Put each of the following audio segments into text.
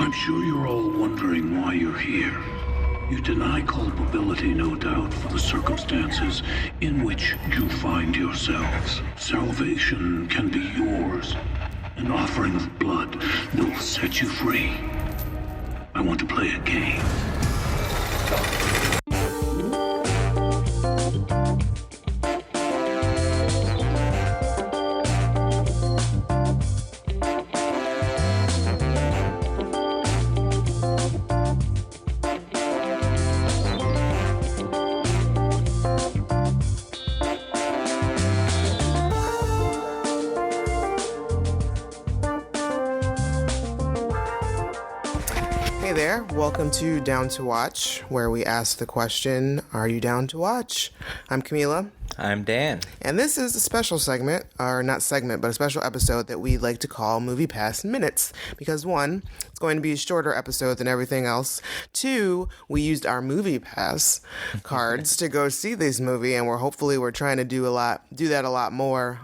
I'm sure you're all wondering why you're here. You deny culpability, no doubt, for the circumstances in which you find yourselves. Salvation can be yours. An offering of blood that will set you free. I want to play a game. Hey there, welcome to Down to Watch, where we ask the question, are you down to watch? I'm Kahmeela. I'm Dan. And this is a special segment, or not segment, but a special episode that we like to call Movie Pass Minutes. Because one, it's going to be a shorter episode than everything else. Two, we used our Movie Pass cards to go see this movie, and we're trying to do that a lot more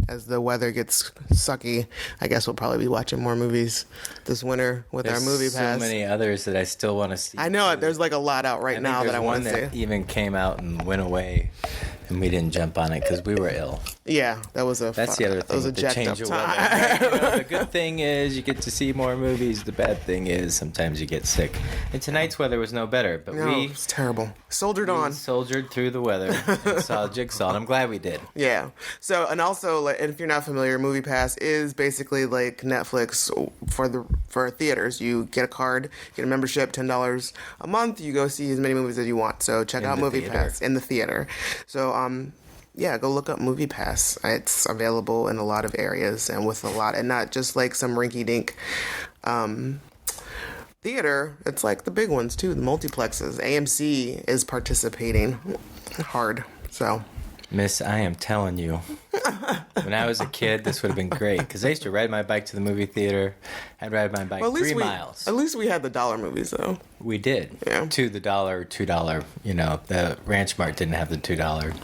as the weather gets sucky. I guess we'll probably be watching more movies this winter with our Movie Pass. So many others that I still want to see. I know it. There's like a lot out right now that I want to see. That even came out and went away. And we didn't jump on it because we were ill. Yeah, that's the other thing. That was a jacked up time. The good thing is you get to see more movies. The bad thing is sometimes you get sick. And tonight's weather was no better. But it's terrible. Soldiered through the weather and saw Jigsaw. And I'm glad we did. Yeah. So, and also, if you're not familiar, Movie Pass is basically like Netflix for theaters. You get a card, get a membership, $10 a month. You go see as many movies as you want. So check out Movie Pass in the theater. So, yeah, go look up Movie Pass. It's available in a lot of areas and not just like some rinky-dink theater. It's like the big ones too, the multiplexes. AMC is participating hard. So, Miss, I am telling you, when I was a kid, this would have been great because I used to ride my bike to the movie theater. I'd ride my bike 3 miles. At least we had the dollar movies, though. We did. Yeah. To the $1, $2. You know, the Ranch Mart didn't have the $2.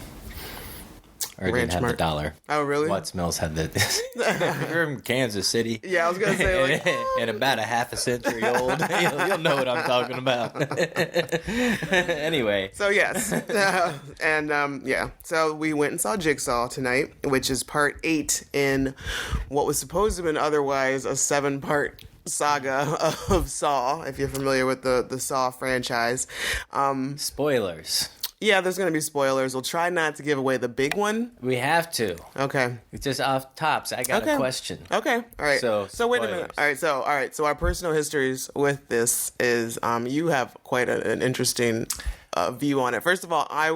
Or didn't have the dollar. Oh, really? Watts Mills had the... If you're in Kansas City... Yeah, I was going to say, and about a half a century old, you'll know what I'm talking about. Anyway. So, yes. Yeah. So, we went and saw Jigsaw tonight, which is part 8 in what was supposed to have been otherwise a 7-part saga of Saw, if you're familiar with the Saw franchise. Spoilers. Yeah, there's going to be spoilers. We'll try not to give away the big one. We have to. Okay. It's just off tops. I got a question. Okay. All right. So wait a minute. All right. So our personal histories with this is you have quite an interesting view on it. First of all, I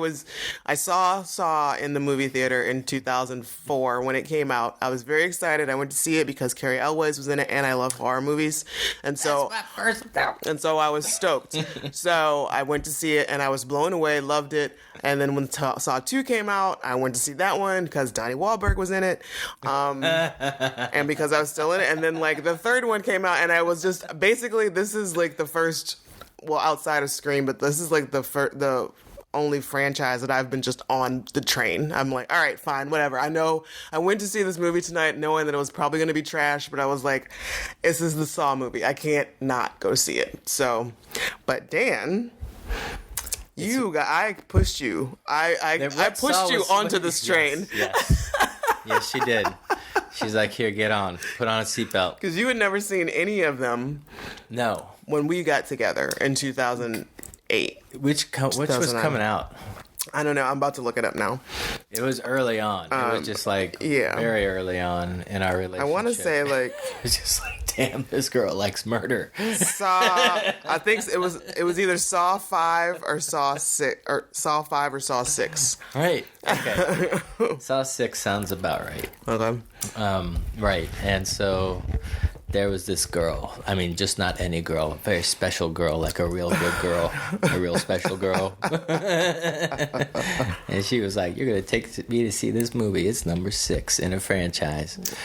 saw in the movie theater in 2004 when it came out. I was very excited. I went to see it because Carrie Elwes was in it, and I love horror movies, and so that's my first doubt. And so I was stoked. So I went to see it, and I was blown away. Loved it. And then when Saw 2 came out, I went to see that one because Donnie Wahlberg was in it, and because I was still in it. And then like the third one came out, and I was just basically this is like the first. Well, outside of Scream, but this is like the only franchise that I've been just on the train. I'm like, all right, fine, whatever. I know I went to see this movie tonight knowing that it was probably going to be trash, but I was like, this is the Saw movie. I can't not go see it. So, but Dan, I pushed you. I pushed you onto this train. Yes, she did. She's like, here, get on. Put on a seatbelt. Because you had never seen any of them. No. When we got together in 2008. Which was coming out? I don't know. I'm about to look it up now. It was early on. It was just like very early on in our relationship. I want to say like it was just like, damn, this girl likes murder. I think it was either Saw 5 or Saw 6 or Saw 5 or Saw 6. Right. Okay. Saw 6 sounds about right. Okay. Right. And so there was this girl. I mean, just not any girl. A very special girl, like a real good girl. A real special girl. And she was like, you're going to take me to see this movie. It's number 6 in a franchise.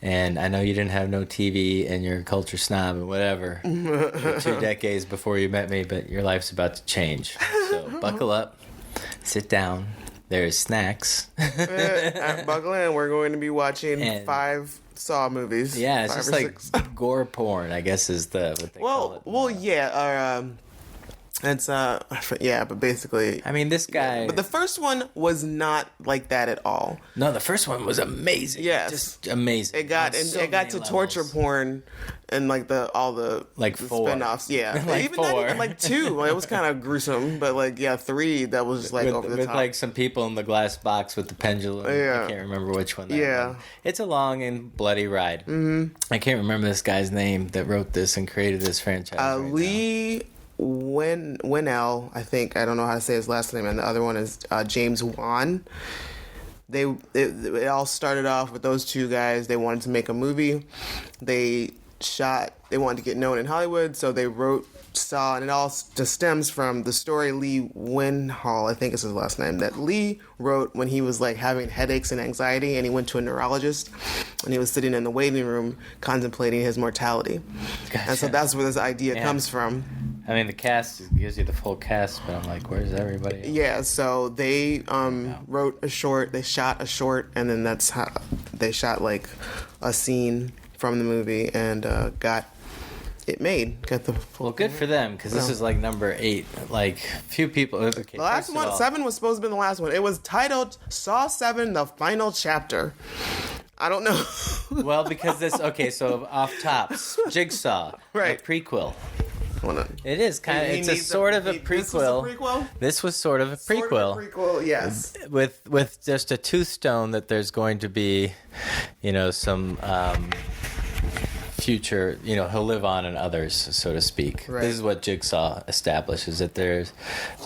And I know you didn't have no TV and you're a culture snob and whatever. For 2 decades before you met me, but your life's about to change. So buckle up, sit down, There's snacks. Buckle in. We're going to be watching And- 5 Saw movies. Yeah, it's 5 just or like 6. gore porn, I guess is what they call it. Well, yeah. It's yeah, but basically. I mean, this guy. But the first one was not like that at all. No, the first one was amazing. Yes. Just amazing. It got On so it got many to levels. torture porn and like all the Like the 4. spin-offs. Yeah, Like even 4. not even like 2. Like, it was kind of gruesome, but like 3 that was just like over the with top. like some people in the glass box with the pendulum. Yeah. I can't remember which one. That Yeah. one. It's a long and bloody ride. Mm-hmm. I can't remember this guy's name that wrote this and created this franchise. right now. Lee Winnell, I think. I don't know how to say his last name, and the other one is James Wan. It all started off with those 2 guys. They wanted to make a movie. They wanted to get known in Hollywood, so they wrote Saw, and it all just stems from the story Lee Winhall, I think is his last name, that Lee wrote when he was like having headaches and anxiety, and he went to a neurologist, and he was sitting in the waiting room contemplating his mortality. Gotcha. And so that's where this idea Yeah. comes from. I mean, the cast gives you the full cast, but I'm like, where's everybody else? Yeah, so they wrote a short, they shot a short, and then that's how they shot like a scene from the movie and got it made. Got the full. Well, good for them, because this is like number 8. Like, few people. Okay, The last one, 7 was supposed to be the last one. It was titled Saw 7: The Final Chapter. I don't know. Well, because this. Okay, so off tops, Jigsaw, Right. a prequel. Hold on. It is kind of. He It's a needs sort of a This was a prequel. prequel? This was sort of a prequel. Sort of a prequel, yes. With just a tombstone that there's going to be, some future, he'll live on in others, so to speak. Right. This is what Jigsaw establishes, that the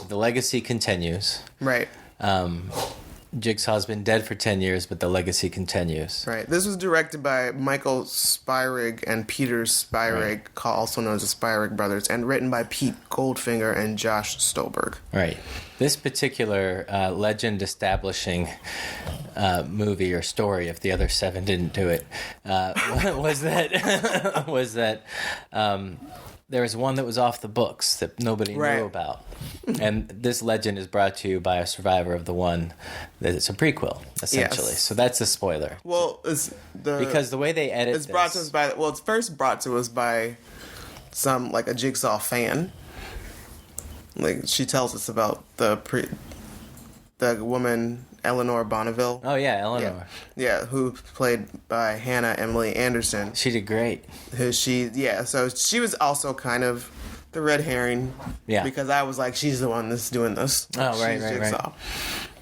legacy continues. Right. Jigsaw's been dead for 10 years, but the legacy continues. Right. This was directed by Michael Spyrig and Peter Spyrig, also known as the Spyrig brothers, and written by Pete Goldfinger and Josh Stolberg. Right. This particular legend establishing movie or story, if the other 7 didn't do it, was that there was one that was off the books that nobody Right. knew about. And this legend is brought to you by a survivor of the one that it's a prequel, essentially. Yes. So that's a spoiler. Well, Because the way they edit it's brought to us by, well, it's first brought to us by like a Jigsaw fan. Like, she tells us about the woman Eleanor Bonneville. Oh, yeah, Eleanor. Yeah, who played by Hannah Emily Anderson. She did great. So she was also kind of the red herring. Yeah. Because I was like, she's the one that's doing this. Oh, right, She's right, right. Jigsaw.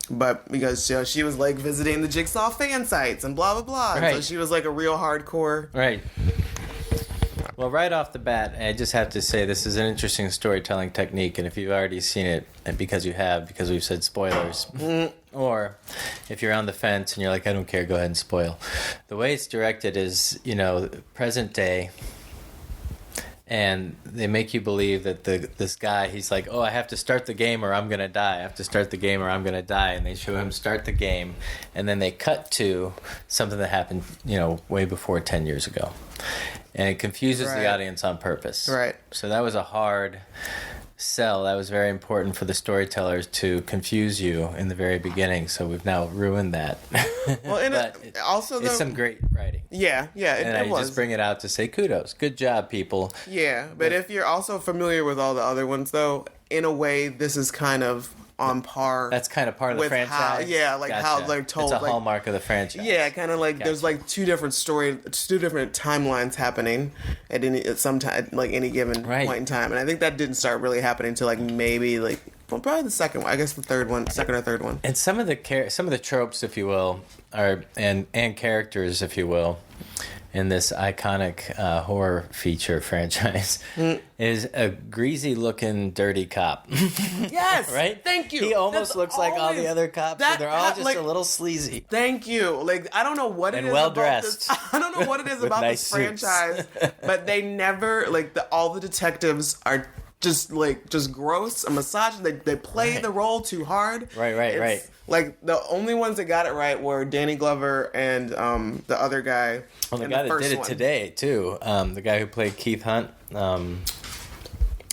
But because she was like visiting the Jigsaw fan sites and blah, blah, blah. And so Right. she was like a real hardcore. Right. Well, right off the bat, I just have to say this is an interesting storytelling technique, and if you've already seen it, and because we've said spoilers, or if you're on the fence and you're like, I don't care, go ahead and spoil. The way it's directed is, present day, and they make you believe that this guy, he's like, oh, I have to start the game or I'm going to die. I have to start the game or I'm going to die. And they show him start the game, and then they cut to something that happened, way before 10 years ago. And it confuses Right. the audience on purpose. Right. So that was a hard sell. That was very important for the storytellers to confuse you in the very beginning. So we've now ruined that. Well, and But it's some great writing. Yeah, And I it was. just bring it out to say kudos. Good job, people. Yeah, but if you're also familiar with all the other ones, though, in a way, this is kind of on par. That's kind of part of the with franchise. how Gotcha. they're told. It's a like, hallmark of the franchise. yeah, kind of like there's Gotcha. like two different timelines happening at some time, like any given Right. point in time, and I think that didn't start really happening until like maybe like probably the second one. I guess the second or third one. And some of the tropes, if you will, are and characters, if you will, in this iconic horror feature franchise is a greasy-looking, dirty cop. Yes, Right? Thank you. He almost That's looks like all the always- other cops, that- and they're all just like- a little sleazy. Thank you. Like, I don't know what it And is well-dressed. about this. I don't know what it is With about nice this suits. franchise, but they never all the detectives are just gross and misogynist. They play Right. the role too hard. Right. Like the only ones that got it right were Danny Glover and the other guy. Well, the in guy that first did it one. today, too, the guy who played Keith Hunt,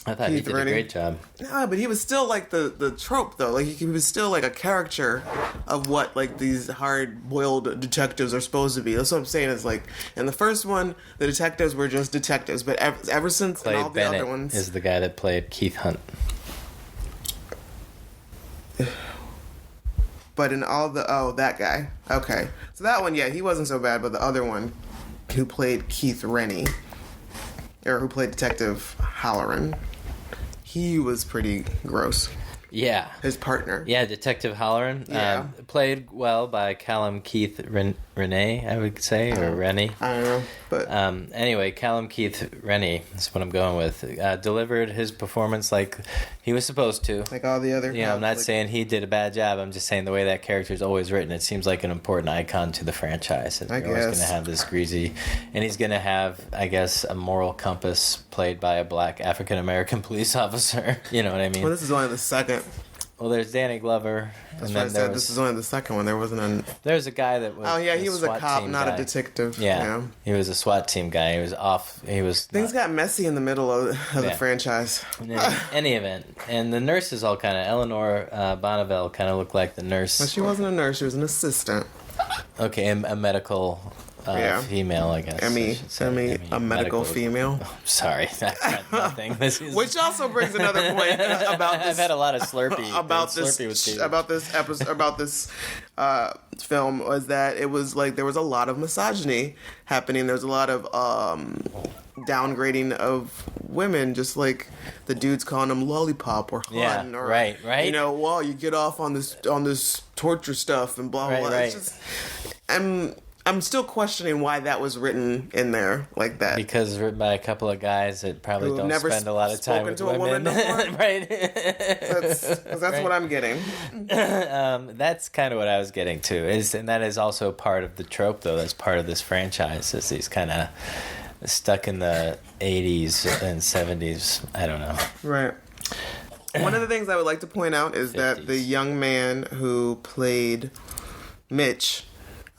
I thought he did a great job. Nah, but he was still like the trope though. Like he was still like a caricature of what like these hard-boiled detectives are supposed to be. That's what I'm saying. Is like in the first one, the detectives were just detectives, but ever since in all the Bennett other ones, is the guy that played Keith Hunt. But in all the that guy. Okay, so that one, yeah, he wasn't so bad. But the other one, who played Keith Rennie, or who played Detective Halloran, he was pretty gross. Yeah. His partner. Yeah, Detective Halloran. Yeah. Played well by Callum Keith Renee, I would say, or Rennie. I don't know, but anyway, Callum Keith Rennie is what I'm going with. Delivered his performance like he was supposed to. like all the other. I'm not saying he did a bad job. I'm just saying the way that character is always written, it seems like an important icon to the franchise. And you're always going to have this greasy, and he's going to have, I guess, a moral compass played by a black African American police officer. You know what I mean? Well, this is only the second. Well, there's Danny Glover. That's why I said this is only the second one. There wasn't an. There's a guy that was. Oh yeah, he was a SWAT cop, team not guy. a detective. Yeah, he was a SWAT team guy. He was off. He was. Things got messy in the middle of the franchise. In any event, and the nurses all kind of Eleanor Bonneville kind of looked like the nurse. But she wasn't a nurse; she was an assistant. Okay, a medical. Female, I guess. Emmy, a medical female. Oh, sorry, that's got nothing. Which also brings another point about this. I've had a lot of Slurpee. About this film was that it was like there was a lot of misogyny happening. There was a lot of downgrading of women, just like the dudes calling them lollipop or hun, or right. You know, well, you get off on this torture stuff and blah blah blah. Right. It's just, I'm still questioning why that was written in there like that. Because it's written by a couple of guys that probably don't never spend a lot of time with women. Right. That's what I'm getting. That's kind of what I was getting to. And that is also part of the trope, though. That's part of this franchise. Is these kind of stuck in the 80s and 70s. I don't know. Right. One of the things I would like to point out is 50s. that the young man who played Mitch...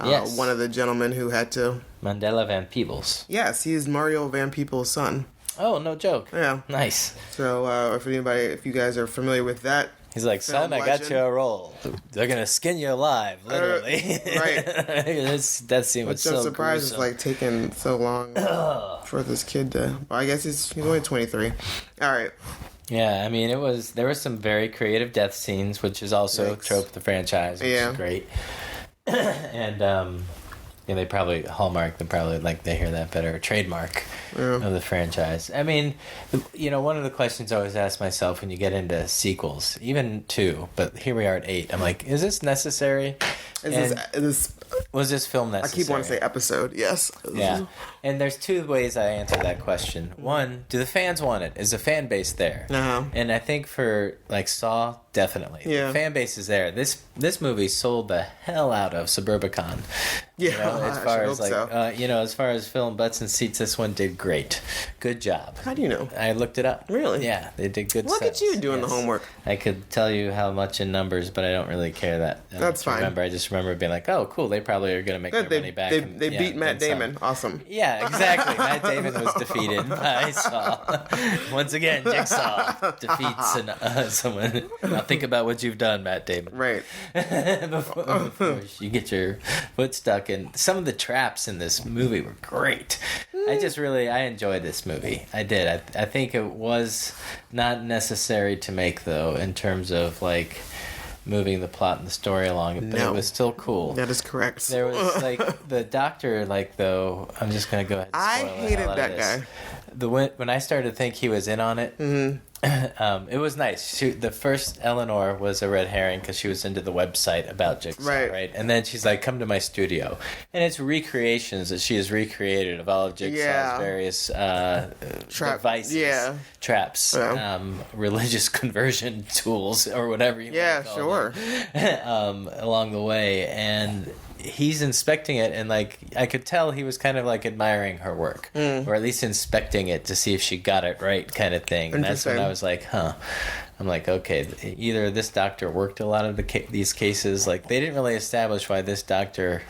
Yes. One of the gentlemen who had to... Mandela Van Peebles. Yes, he's Mario Van Peebles' son. Oh, no joke. Yeah. Nice. So, if you guys are familiar with that... He's like, son, I got you a role. They're going to skin you alive, literally. Right. That scene was so I'm surprised gruesome. it's, taking so long for this kid to... Well, I guess he's only 23. All right. Yeah, I mean, there were some very creative death scenes, which is also a trope of the franchise, which is great. And they probably hallmark. They hear that better trademark of the franchise. I mean, one of the questions I always ask myself when you get into sequels, even 2, but here we are at 8. I'm like, is this necessary? Was this film necessary? I keep wanting to say episode. Yes. Yeah. And there's 2 ways I answer that question. One, do the fans want it? Is the fan base there? Uh-huh. And I think for Saw, definitely. Yeah. The fan base is there. This movie sold the hell out of Suburbicon. Yeah, as far as film butts and seats, this one did great. Good job. How do you know? I looked it up. Really? Yeah, they did good. Look at you doing the homework. I could tell you how much in numbers, but I don't really care that. That's fine. I just remember being like, oh, cool. They probably are going to make their money back. They beat Matt Damon. Some. Awesome. Yeah, exactly. Matt Damon was defeated by Saw. Once again, Jigsaw defeats someone. Now think about what you've done, Matt Damon. Right. before you get your foot stuck in. Some of the traps in this movie were great. I enjoyed this movie. I did. I think it was not necessary to make, though, in terms of moving the plot and the story along, but it was still cool. That is correct. There was the doctor, though. I'm just gonna go ahead and spoil I hated that guy. When I started to think he was in on it, it was nice. The first Eleanor was a red herring because she was into the website about Jigsaw, right? And then she's like, "Come to my studio," and it's recreations that she has recreated of all of Jigsaw's various devices, traps, religious conversion tools, or whatever you want to call them, along the way, and he's inspecting it, and I could tell he was kind of admiring her work, or at least inspecting it to see if she got it right, kind of thing. And that's when I was like, huh. I'm like, okay, either this doctor worked a lot of these cases. They didn't really establish why this doctor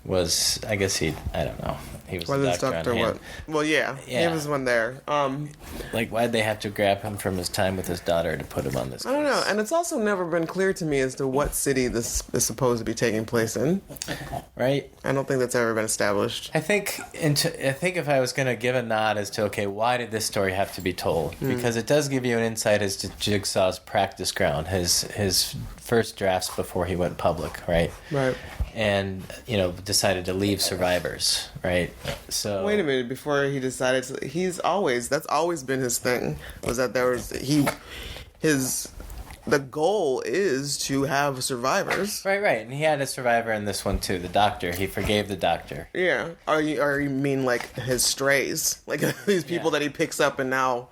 was, I guess I don't know. He was Whether the it's doctor on Doctor hand. what? Well, yeah, Yeah. he was one there. Like, why'd they have to grab him from his time with his daughter to put him on this I don't know, case? and it's also never been clear to me as to what city this is supposed to be taking place in. Right? I don't think that's ever been established. I think if I was going to give a nod as to, okay, why did this story have to be told? Because it does give you an insight as to Jigsaw's practice ground, his first drafts before he went public, right? Right. And, decided to leave survivors, right? So Wait a minute, before he decided to, that's always been his thing, was that the goal is to have survivors. Right. And he had a survivor in this one, too, the doctor. He forgave the doctor. Yeah. Or you mean like his strays? Like these people that he picks up and now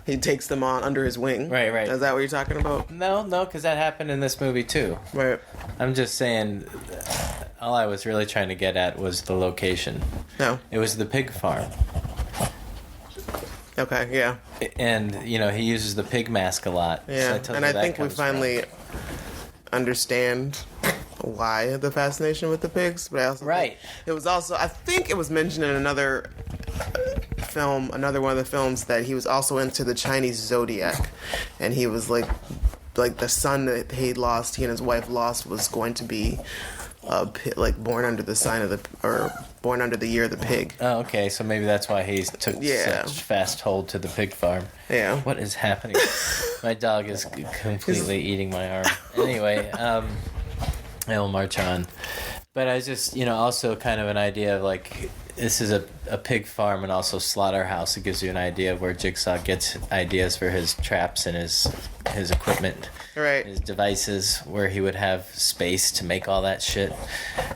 he takes them on under his wing? Right. Is that what you're talking about? No, because that happened in this movie, too. Right. I'm just saying, all I was really trying to get at was the location. No. It was the pig farm. Okay, yeah. And, he uses the pig mask a lot. Yeah, So and I think we finally understand why the fascination with the pigs. But I also Right. I think it was mentioned in another film, another one of the films, that he was also into the Chinese zodiac. And he was like the son that he and his wife lost was going to be born under the sign of born under the year of the pig. Oh, okay. So maybe that's why he took such fast hold to the pig farm. Yeah. What is happening? My dog is completely eating my arm. Anyway, I'll march on. But I just, also kind of an idea of like, this is a pig farm and also slaughterhouse. It gives you an idea of where Jigsaw gets ideas for his traps and his equipment. Right. His devices, where he would have space to make all that shit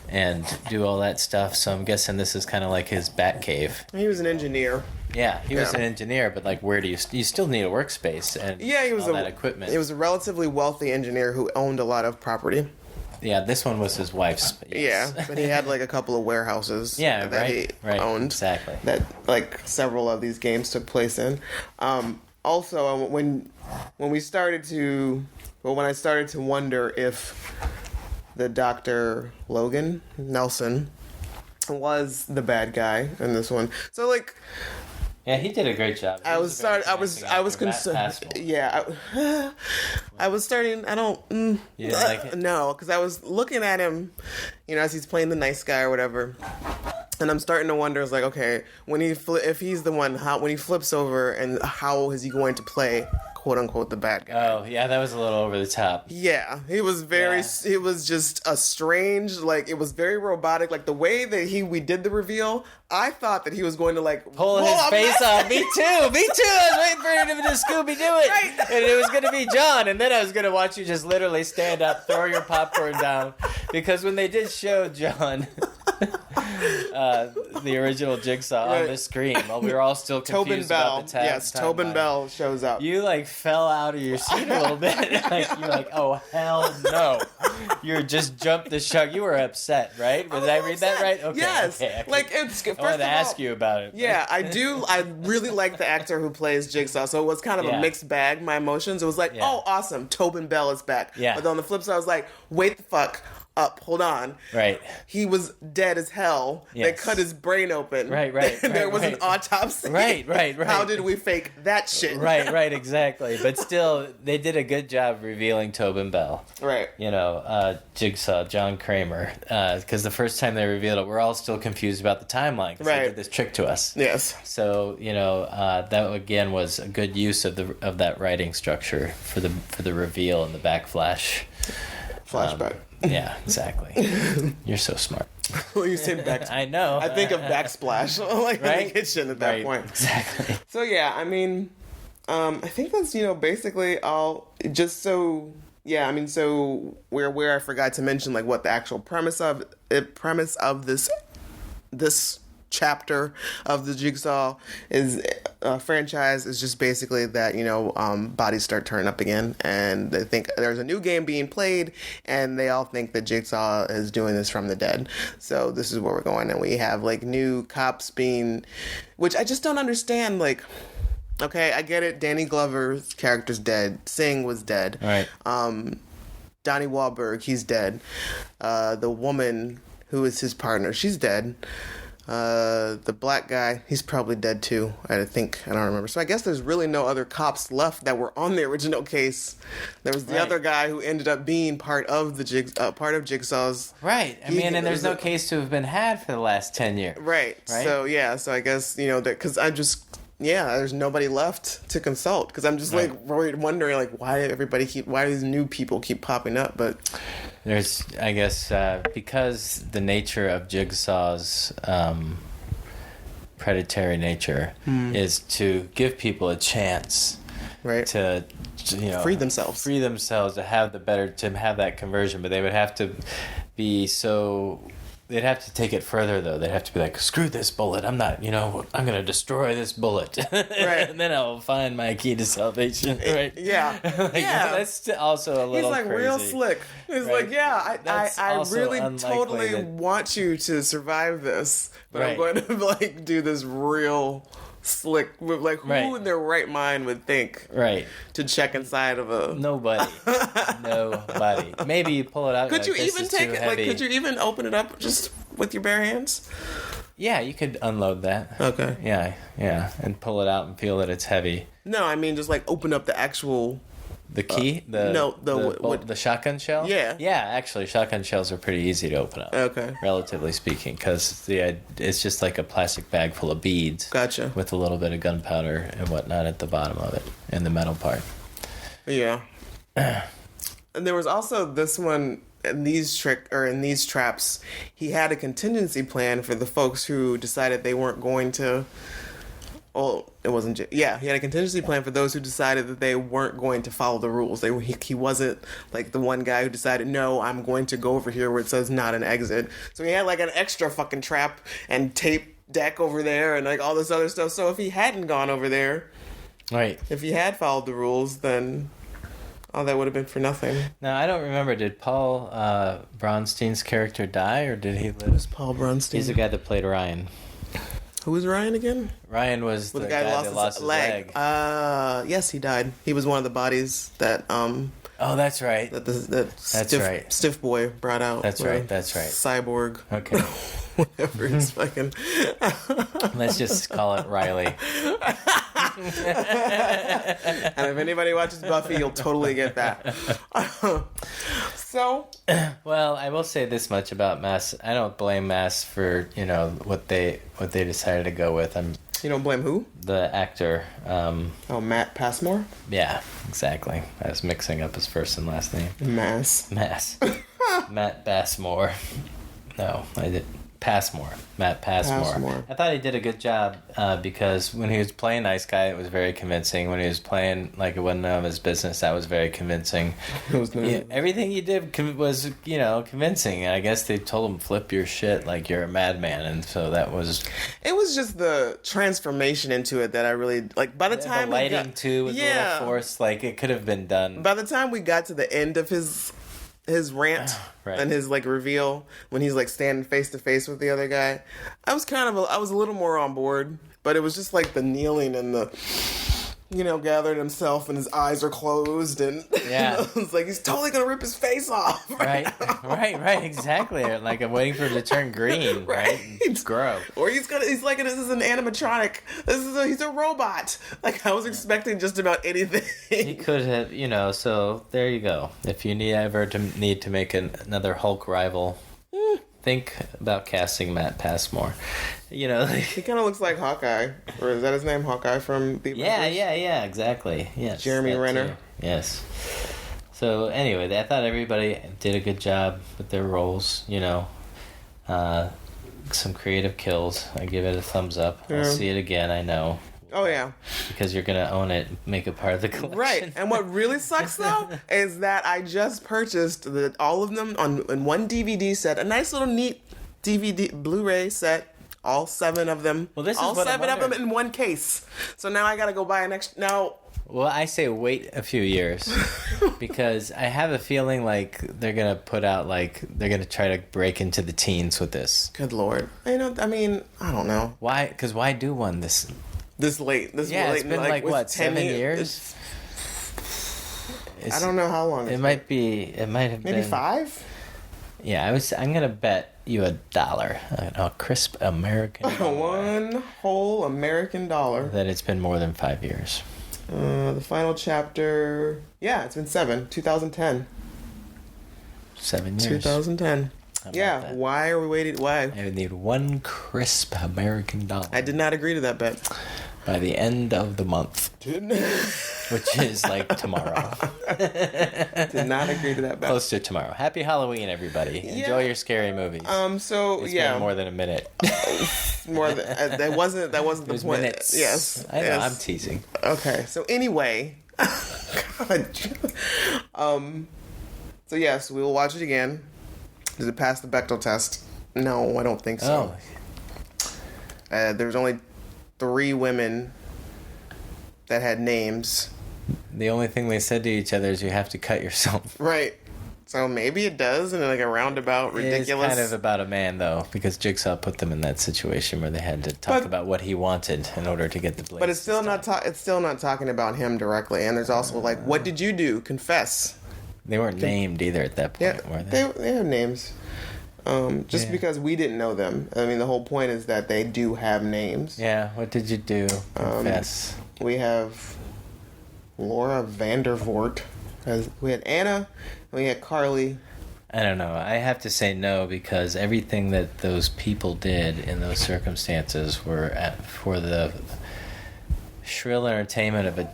and do all that stuff. So I'm guessing this is kind of like his bat cave. He was an engineer. Yeah, he was an engineer, but like, where do you still need a workspace and he was all that equipment? He was a relatively wealthy engineer who owned a lot of property. Yeah, this one was his wife's. Yes. Yeah, but he had like a couple of warehouses. Yeah, that he owned. Exactly. That like several of these games took place in. Also, when I started to wonder if the Dr. Logan Nelson was the bad guy in this one. So like. Yeah, he did a great job. I was concerned. Yeah, I was starting. I don't. You didn't like it? No, because I was looking at him, as he's playing the nice guy or whatever, and I'm starting to wonder. It's like, okay, if he's the one, when he flips over, and how is he going to play, quote unquote, the bad guy? Oh, yeah, that was a little over the top. Yeah, he was It was just a strange, it was very robotic. Like the way that we did the reveal, I thought that he was going to pull his face off. Me too. I was waiting for him to Scooby do it, Right. And it was going to be John, and then I was going to watch you just literally stand up, throw your popcorn down, because when they did show John. The original Jigsaw on the screen. While we were all still confused about the Tobin Bell shows up. You fell out of your seat a little bit. You're like, oh hell no! You just jumped the shark. You were upset, right? Did I read that right? Okay. Yes. Okay. I wanted to ask you about it. Yeah, I do. I really like the actor who plays Jigsaw. So it was kind of a mixed bag. My emotions. It was like, oh, awesome, Tobin Bell is back. Yeah. But on the flip side, I was like, wait the fuck up, hold on. Right. He was dead as hell. Yes. They cut his brain open. Right. And there was an autopsy. Right. How did we fake that shit? Right, exactly. But still, they did a good job revealing Tobin Bell. Right. Jigsaw, John Kramer. Because the first time they revealed it, we're all still confused about the timeline. Because they did this trick to us. Yes. So, that again was a good use of that writing structure for the reveal and the backflash. Flashback. Yeah, exactly. You're so smart. Well, you said back. I know. I think of backsplash, in the kitchen at that point. Exactly. So yeah, I mean, I think that's basically all. Just so yeah, I mean, so where I forgot to mention what the actual premise of this chapter of the Jigsaw franchise is just basically that bodies start turning up again, and they think there's a new game being played, and they all think that Jigsaw is doing this from the dead. So this is where we're going, and we have new cops which I just don't understand. Okay, I get it. Danny Glover's character's dead. Singh was dead. Right. Donnie Wahlberg, he's dead. The woman who is his partner. She's dead. The black guy, he's probably dead too, I think. I don't remember. So I guess there's really no other cops left that were on the original case. There was the other guy who ended up being part of the part of Jigsaw's. Right. I mean, and there's no case to have been had for the last 10 years. Right. So yeah. So I guess because I just. Yeah, there's nobody left to consult because I'm just like wondering like why these new people keep popping up, but there's I guess because the nature of Jigsaw's predatory nature is to give people a chance to free themselves to have that conversion, but they would have to be so. They'd have to take it further, though. They'd have to be like, screw this bullet. I'm not, I'm going to destroy this bullet. Right. And then I'll find my key to salvation. Right. Yeah. That's also a little He's like crazy. Real slick. He's like, I really totally want you to survive this, but I'm going to like do this real slick with like who in their right mind would think to check inside of a nobody maybe you pull it out. Could you even take it like could you even open it up just with your bare hands? Yeah, you could unload that. Okay. Yeah, and pull it out and feel that it's heavy. No, I mean just like open up the actual the key? The shotgun shell? Yeah. Yeah, actually, shotgun shells are pretty easy to open up. Okay. Relatively speaking, because it's just like a plastic bag full of beads. Gotcha. With a little bit of gunpowder and whatnot at the bottom of it, in the metal part. Yeah. And there was also this one, in these traps, he had a contingency plan for the folks who decided they weren't going to... Oh, it wasn't. Yeah, he had a contingency plan for those who decided that they weren't going to follow the rules. He wasn't like the one guy who decided, no, I'm going to go over here where it says not an exit. So he had like an extra fucking trap and tape deck over there and like all this other stuff. So if he hadn't gone over there, if he had followed the rules, then all that would have been for nothing. Now, I don't remember. Did Paul Braunstein's character die, or did he live? It was Paul Braunstein. He's the guy that played Ryan. Who was Ryan again? Ryan was the guy that lost his leg. Yes, he died. He was one of the bodies that oh, that's right. That stiff boy brought out. That's right. Cyborg. Okay. Whatever he's fucking. Let's just call it Riley. And if anybody watches Buffy, you'll totally get that. So, well, I will say this much about Mass. I don't blame Mass for what they decided to go with. You don't blame who? The actor. Matt Passmore? Yeah, exactly. I was mixing up his first and last name. Mass. Matt Passmore. No, I did. Matt Passmore. I thought he did a good job because when he was playing nice guy, it was very convincing. When he was playing like it wasn't none of his business, that was very convincing. Everything he did was convincing. And I guess they told him flip your shit like you're a madman, and so that was. It was just the transformation into it that I really like. By the time the lighting too was a little forced. Like it could have been done. By the time we got to the end of his rant and his like reveal when he's like standing face to face with the other guy, I was a little more on board, but it was just like the kneeling and the gathered himself and his eyes are closed and it's like he's totally gonna rip his face off. Right, exactly. Like I'm waiting for it to turn green, right? It's gross. Or he's like this is an animatronic. He's a robot. Like I was expecting just about anything. He could have, so there you go. If you need to make another Hulk rival, think about casting Matt Passmore. He kind of looks like Hawkeye, or is that his name, Hawkeye from the Avengers? Yeah, exactly. Yes, Jeremy Renner. Too. Yes. So anyway, I thought everybody did a good job with their roles. Some creative kills. I give it a thumbs up. I'll see it again. I know. Oh yeah. Because you're gonna own it, make it part of the collection. Right. And what really sucks though is that I just purchased all of them in one DVD set, a nice little neat DVD Blu-ray set. All 7 of them. Well, this is all 7 of them in one case. So now I gotta go buy an extra. Now. Well, I say wait a few years because I have a feeling like they're gonna put out they're gonna try to break into the teens with this. Good lord. I don't know. Why? Because why do one this late? It's been like what 7 years. I don't know how long. It might have been maybe 5. I'm gonna bet you $1, a crisp American dollar, One whole American dollar. that it's been more than 5 years. The final chapter. Yeah, it's been 2010. 7 years. 2010. Yeah, that? why are we waiting? Why? I would need one crisp American dollar. I did not agree to that bet. By the end of the month, which is like tomorrow. Did not agree to that bet. Close to tomorrow. Happy Halloween, everybody. Enjoy your scary movies. So It's yeah, been more than a minute. more than that wasn't the It point. minutes. Yes, I know. yes. I'm teasing. Okay, so anyway, God. So yes, we will watch it again. Does it pass the Bechdel test? No, I don't think so. There's only 3 women that had names. The only thing they said to each other is you have to cut yourself. Right. So maybe it does in like a roundabout ridiculous. It's kind of about a man though, because Jigsaw put them in that situation where they had to talk about what he wanted in order to get the blade. But it's still not talking about him directly. And there's also like, what did you do? Confess. They weren't named either at that point, were they? They have names. Because we didn't know them. I mean, the whole point is that they do have names. Yeah, what did you do? Confess. We have Laura Vandervoort. We had Anna, and we had Carly. I don't know. I have to say no, because everything that those people did in those circumstances were for the shrill entertainment of a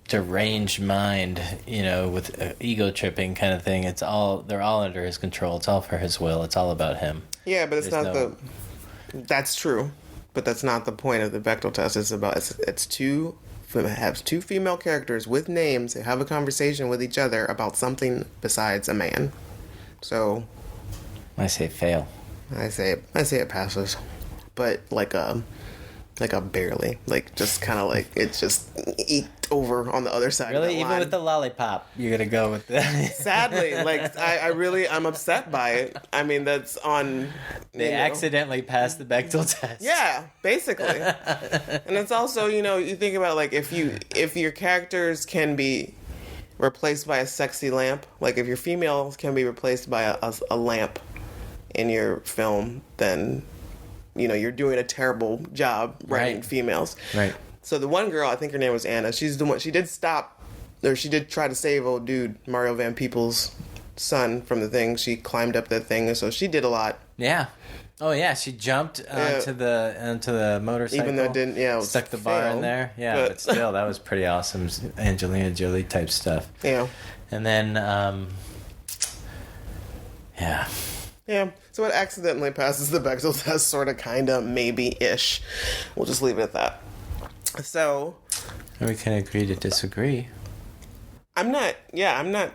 deranged mind, with ego tripping kind of thing. They're all under his control. It's all for his will. It's all about him. Yeah, but that's true, but that's not the point of the Bechdel test. It's two female characters with names. They have a conversation with each other about something besides a man. So I say fail. I say it passes, but like a barely, like just kind of like it's just eked over on the other side. Really, of the even line. with the lollipop, you're gonna go with that. Sadly, like I'm upset by it. I mean, that's on. They accidentally passed the Bechdel test. Yeah, basically. And it's also, you think about like if your characters can be replaced by a sexy lamp, like if your females can be replaced by a lamp in your film, then you're doing a terrible job writing females. Right. So the one girl, I think her name was Anna, she's the one, she did try to save old dude, Mario Van Peebles' son from the thing. She climbed up that thing, and so she did a lot. Yeah. Oh yeah, she jumped onto the motorcycle. Even though it didn't, stuck the bar in there. Yeah, but still, that was pretty awesome, Angelina Jolie type stuff. Yeah. And then, yeah. Yeah, so it accidentally passes the Bechdel test, sort of, kind of, maybe-ish. We'll just leave it at that. So... We can agree to disagree. I'm not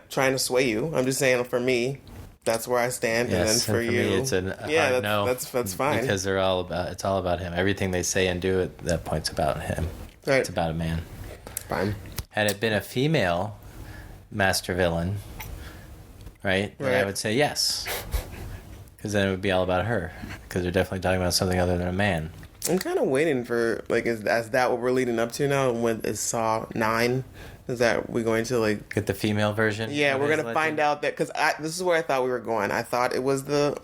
trying to sway you. I'm just saying, for me, that's where I stand, Yes, and then for you... me, it's a hard no. That's fine. Because it's all about him. Everything they say and do at that point's about him. Right. It's about a man. Fine. Had it been a female master villain, right? Then I would say yes. Because then it would be all about her. Because they're definitely talking about something other than a man. I'm kind of waiting for, like, is that what we're leading up to now? Is Saw 9? Is that we're going to, like... Get the female version? Yeah, we're going to find out that... Because this is where I thought we were going. I thought it was the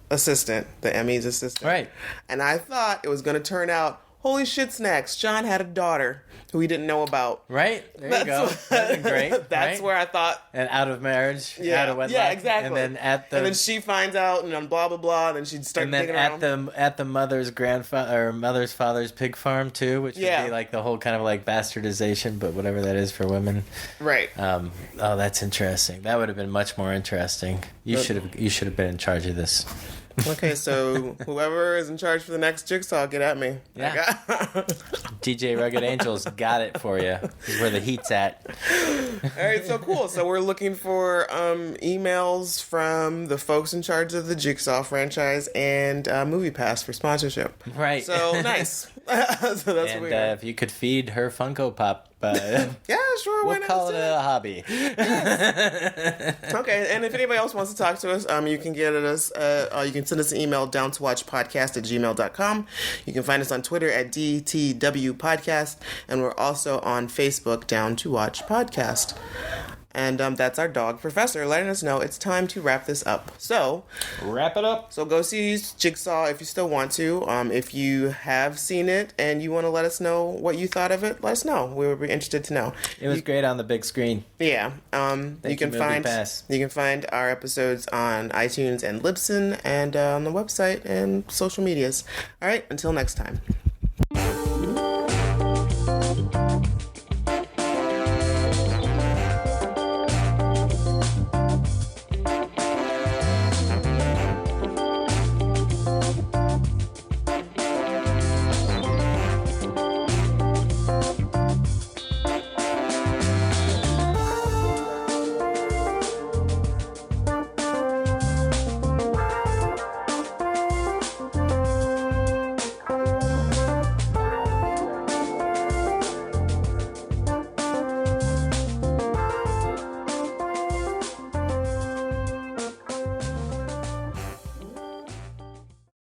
assistant, the Emmy's assistant. Right. And I thought it was going to turn out, holy shit snacks, John had a daughter who we didn't know about. Right. There you go. That'd be great. That's where I thought. And out of marriage, out of wedlock. Yeah, exactly. And then and then she finds out, and then blah blah blah, and then she'd start. And then at the mother's mother's father's pig farm too, which would be like the whole kind of like bastardization, but whatever that is for women. Right. Oh, that's interesting. That would have been much more interesting. You should have been in charge of this. Okay, so whoever is in charge for the next Jigsaw, get at me. Yeah. DJ Rugged Angels got it for you. This is where the heat's at. All right, so cool. So we're looking for emails from the folks in charge of the Jigsaw franchise and MoviePass for sponsorship. Right. So nice. So that's what we if you could feed her Funko Pop, yeah, sure. Why we'll not? call it a hobby. Yes. Okay, and if anybody else wants to talk to us, you can get at us. You can send us an email, downtowatchpodcast@gmail.com. You can find us on Twitter at DTW Podcast, and we're also on Facebook, Down to Watch Podcast. And that's our dog, Professor, letting us know it's time to wrap this up. So, Wrap it up. So go see Jigsaw if you still want to. If you have seen it and you want to let us know what you thought of it, let us know. We would be interested to know. It was great on the big screen. Yeah. You can find our episodes on iTunes and Libsyn and on the website and social medias. All right. Until next time.